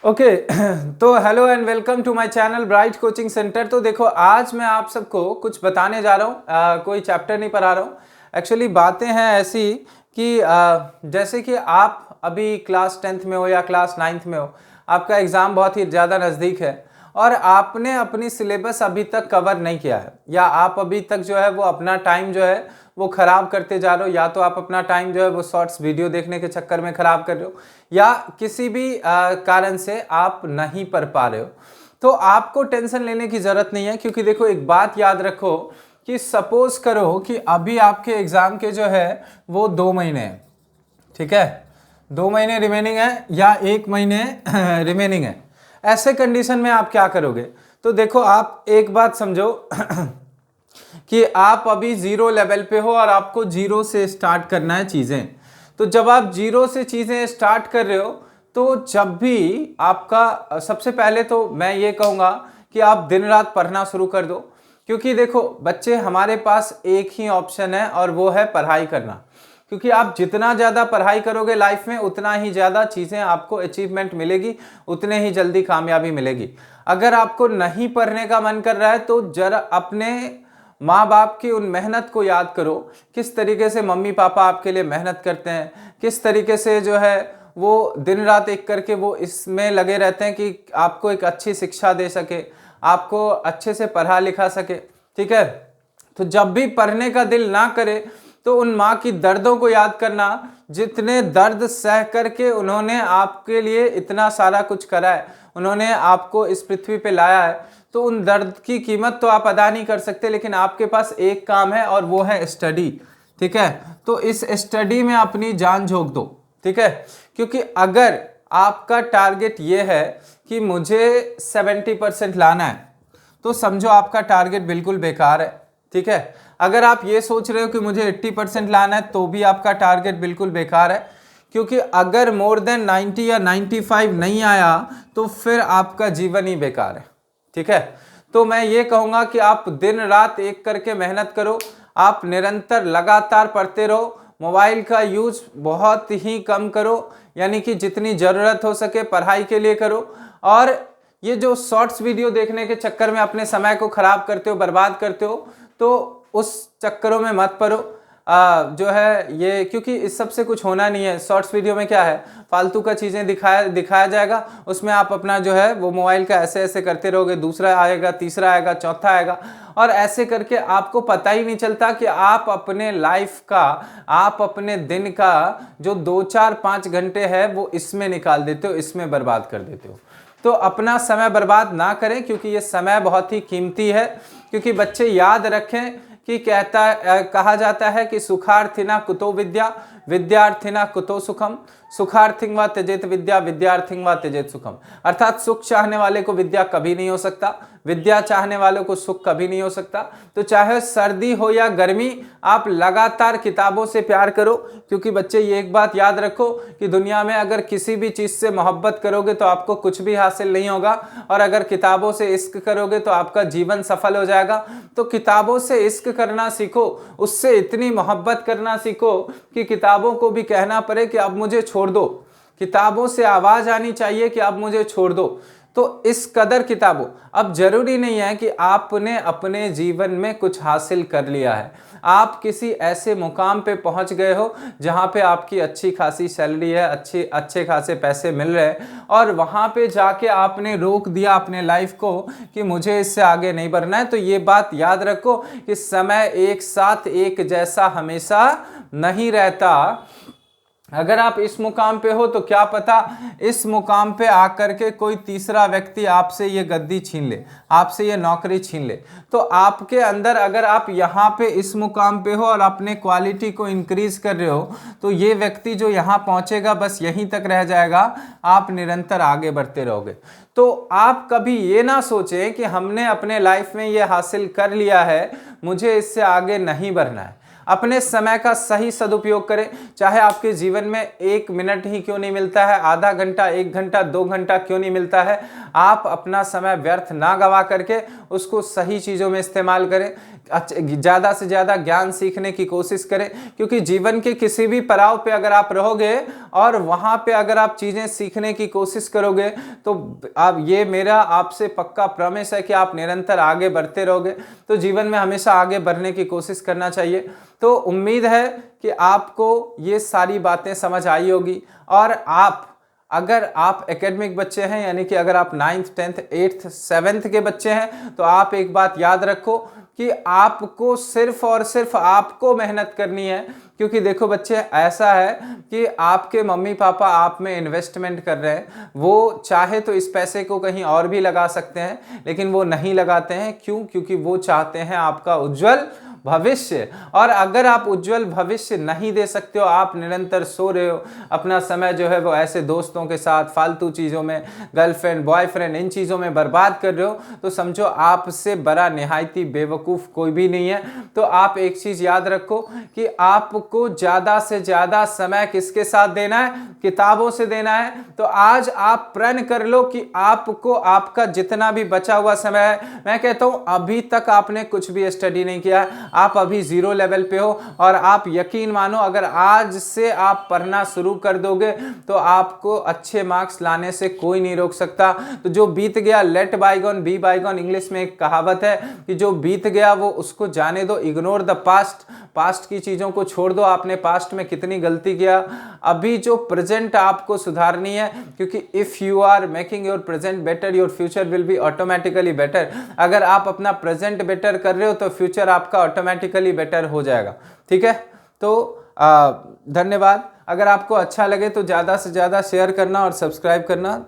Okay तो hello and welcome to my channel Bright Coaching Centre. तो देखो, आज मैं आप सबको कुछ बताने जा रहा हूँ। कोई चैप्टर नहीं पढ़ा रहा हूँ। एक्चुअली बातें हैं ऐसी कि जैसे कि आप अभी क्लास 10th में हो या क्लास 9th में हो, आपका एग्ज़ाम बहुत ही ज़्यादा नज़दीक है और आपने अपनी सिलेबस अभी तक कवर नहीं किया है, या आप अभी तक जो है वो अपना टाइम जो है वो ख़राब करते जा रहे हो, या तो आप अपना टाइम जो है वो शॉर्ट्स वीडियो देखने के चक्कर में ख़राब कर रहे हो, या किसी भी कारण से आप नहीं पढ़ पा रहे हो। तो आपको टेंशन लेने की ज़रूरत नहीं है, क्योंकि देखो एक बात याद रखो कि सपोज करो कि अभी आपके एग्ज़ाम के जो है वो 2 महीने हैं, ठीक है, 2 महीने रिमेनिंग है या 1 महीने रिमेनिंग है। ऐसे कंडीशन में आप क्या करोगे? तो देखो, आप एक बात समझो कि आप अभी जीरो लेवल पे हो और आपको जीरो से स्टार्ट करना है चीज़ें। तो जब आप जीरो से चीज़ें स्टार्ट कर रहे हो, तो जब भी आपका, सबसे पहले तो मैं ये कहूँगा कि आप दिन रात पढ़ना शुरू कर दो। क्योंकि देखो बच्चे, हमारे पास एक ही ऑप्शन है और वो है पढ़ाई करना। क्योंकि आप जितना ज़्यादा पढ़ाई करोगे लाइफ में, उतना ही ज़्यादा चीज़ें आपको अचीवमेंट मिलेगी, उतने ही जल्दी कामयाबी मिलेगी। अगर आपको नहीं पढ़ने का मन कर रहा है तो जरा अपने माँ बाप की उन मेहनत को याद करो। किस तरीके से मम्मी पापा आपके लिए मेहनत करते हैं, किस तरीके से जो है वो दिन रात एक करके वो इसमें लगे रहते हैं कि आपको एक अच्छी शिक्षा दे सके, आपको अच्छे से पढ़ा लिखा सके, ठीक है। तो जब भी पढ़ने का दिल ना करे तो उन माँ की दर्दों को याद करना, जितने दर्द सह करके उन्होंने आपके लिए इतना सारा कुछ करा है, उन्होंने आपको इस पृथ्वी पे लाया है। तो उन दर्द की कीमत तो आप अदा नहीं कर सकते, लेकिन आपके पास एक काम है और वो है स्टडी, ठीक है। तो इस स्टडी में अपनी जान झोंक दो, ठीक है। क्योंकि अगर आपका टारगेट ये है कि मुझे 70% लाना है, तो समझो आपका टारगेट बिल्कुल बेकार है, ठीक है। अगर आप ये सोच रहे हो कि मुझे 80% लाना है, तो भी आपका टारगेट बिल्कुल बेकार है। क्योंकि अगर मोर देन 90 या 95 नहीं आया तो फिर आपका जीवन ही बेकार है, ठीक है। तो मैं ये कहूँगा कि आप दिन रात एक करके मेहनत करो, आप निरंतर लगातार पढ़ते रहो, मोबाइल का यूज बहुत ही कम करो, यानी कि जितनी ज़रूरत हो सके पढ़ाई के लिए करो। और ये जो शॉर्ट्स वीडियो देखने के चक्कर में अपने समय को खराब करते हो, बर्बाद करते हो, तो उस चक्करों में मत पड़ो। जो है ये, क्योंकि इस सब से कुछ होना नहीं है। शॉर्ट्स वीडियो में क्या है, फालतू का चीज़ें दिखाया जाएगा, उसमें आप अपना जो है वो मोबाइल का ऐसे ऐसे करते रहोगे, दूसरा आएगा, तीसरा आएगा, चौथा आएगा, और ऐसे करके आपको पता ही नहीं चलता कि आप अपने लाइफ का, आप अपने दिन का जो 2 4 5 घंटे है वो इसमें निकाल देते हो, इसमें बर्बाद कर देते हो। तो अपना समय बर्बाद ना करें, क्योंकि ये समय बहुत ही कीमती है। क्योंकि बच्चे याद रखें कि कहा जाता है कि सुखार्थिना कुतो विद्या, विद्यार्थिना कुतो सुखम, सुखार्थिंग व त्यजेत विद्या, विद्यार्थिंग व त्यजेत सुखम। अर्थात सुख चाहने वाले को विद्या कभी नहीं हो सकता, विद्या चाहने वालों को सुख कभी नहीं हो सकता। तो चाहे सर्दी हो या गर्मी, आप लगातार किताबों से प्यार करो। क्योंकि बच्चे ये एक बात याद रखो कि दुनिया में अगर किसी भी चीज़ से मोहब्बत करोगे तो आपको कुछ भी हासिल नहीं होगा, और अगर किताबों से इश्क करोगे तो आपका जीवन सफल हो जाएगा। तो किताबों से इश्क करना सीखो, उससे इतनी मोहब्बत करना सीखो कि किताबों को भी कहना पड़े कि अब मुझे छोड़ दो, किताबों से आवाज़ आनी चाहिए कि अब मुझे छोड़ दो। तो इस कदर किताबों, अब जरूरी नहीं है कि आपने अपने जीवन में कुछ हासिल कर लिया है, आप किसी ऐसे मुकाम पे पहुंच गए हो जहां पे आपकी अच्छी खासी सैलरी है, अच्छे खासे पैसे मिल रहे हैं, और वहां पे जाके आपने रोक दिया अपने लाइफ को कि मुझे इससे आगे नहीं बढ़ना है। तो ये बात याद रखो कि समय एक साथ एक जैसा हमेशा नहीं रहता। अगर आप इस मुकाम पे हो तो क्या पता इस मुकाम पे आकर के कोई तीसरा व्यक्ति आपसे ये गद्दी छीन ले, आपसे ये नौकरी छीन ले। तो आपके अंदर, अगर आप यहाँ पे इस मुकाम पे हो और अपने क्वालिटी को इंक्रीज कर रहे हो, तो ये व्यक्ति जो यहाँ पहुँचेगा बस यहीं तक रह जाएगा, आप निरंतर आगे बढ़ते रहोगे। तो आप कभी ये ना सोचें कि हमने अपने लाइफ में ये हासिल कर लिया है, मुझे इससे आगे नहीं बढ़ना है। अपने समय का सही सदुपयोग करें, चाहे आपके जीवन में 1 मिनट ही क्यों नहीं मिलता है, आधा घंटा, 1 घंटा, 2 घंटा क्यों नहीं मिलता है, आप अपना समय व्यर्थ ना गवा करके उसको सही चीज़ों में इस्तेमाल करें। ज़्यादा से ज़्यादा ज्ञान सीखने की कोशिश करें, क्योंकि जीवन के किसी भी पड़ाव पे अगर आप रहोगे और वहाँ पे अगर आप चीज़ें सीखने की कोशिश करोगे तो आप, ये मेरा आपसे पक्का प्रॉमिस है कि आप निरंतर आगे बढ़ते रहोगे। तो जीवन में हमेशा आगे बढ़ने की कोशिश करना चाहिए। तो उम्मीद है कि आपको ये सारी बातें समझ आई होगी। और अगर आप एकेडमिक बच्चे हैं, यानी कि अगर आप 9th 10th 8th 7th के बच्चे हैं, तो आप एक बात याद रखो कि आपको सिर्फ और सिर्फ आपको मेहनत करनी है। क्योंकि देखो बच्चे, ऐसा है कि आपके मम्मी पापा आप में इन्वेस्टमेंट कर रहे हैं, वो चाहे तो इस पैसे को कहीं और भी लगा सकते हैं, लेकिन वो नहीं लगाते हैं। क्यों? क्योंकि वो चाहते हैं आपका उज्जवल भविष्य। और अगर आप उज्जवल भविष्य नहीं दे सकते हो, आप निरंतर सो रहे हो, अपना समय जो है वो ऐसे दोस्तों के साथ फालतू चीज़ों में, गर्लफ्रेंड बॉयफ्रेंड इन चीज़ों में बर्बाद कर रहे हो, तो समझो आपसे बड़ा निहायती बेवकूफ़ कोई भी नहीं है। तो आप एक चीज़ याद रखो कि आपको ज़्यादा से ज़्यादा समय किसके साथ देना है? किताबों से देना है। तो आज आप प्रण कर लो कि आपको आपका जितना भी बचा हुआ समय है, मैं कहता हूं अभी तक आपने कुछ भी स्टडी नहीं किया, आप अभी 0 लेवल पे हो, और आप यकीन मानो अगर आज से आप पढ़ना शुरू कर दोगे तो आपको अच्छे मार्क्स लाने से कोई नहीं रोक सकता। तो जो बीत गया, let bygone be bygone, English में एक कहावत है कि जो बीत गया वो उसको जाने दो, इग्नोर द पास्ट। पास्ट की चीज़ों को छोड़ दो, आपने पास्ट में कितनी गलती किया। अभी जो प्रेजेंट आपको सुधारनी है, क्योंकि if you are making your present better, your future will be automatically better. अगर आप अपना प्रेजेंट बेटर कर रहे हो तो फ्यूचर आपका ऑटोमेटिकली बेटर हो जाएगा। ठीक है, तो धन्यवाद। अगर आपको अच्छा लगे तो ज़्यादा से ज़्यादा शेयर करना और सब्सक्राइब करना।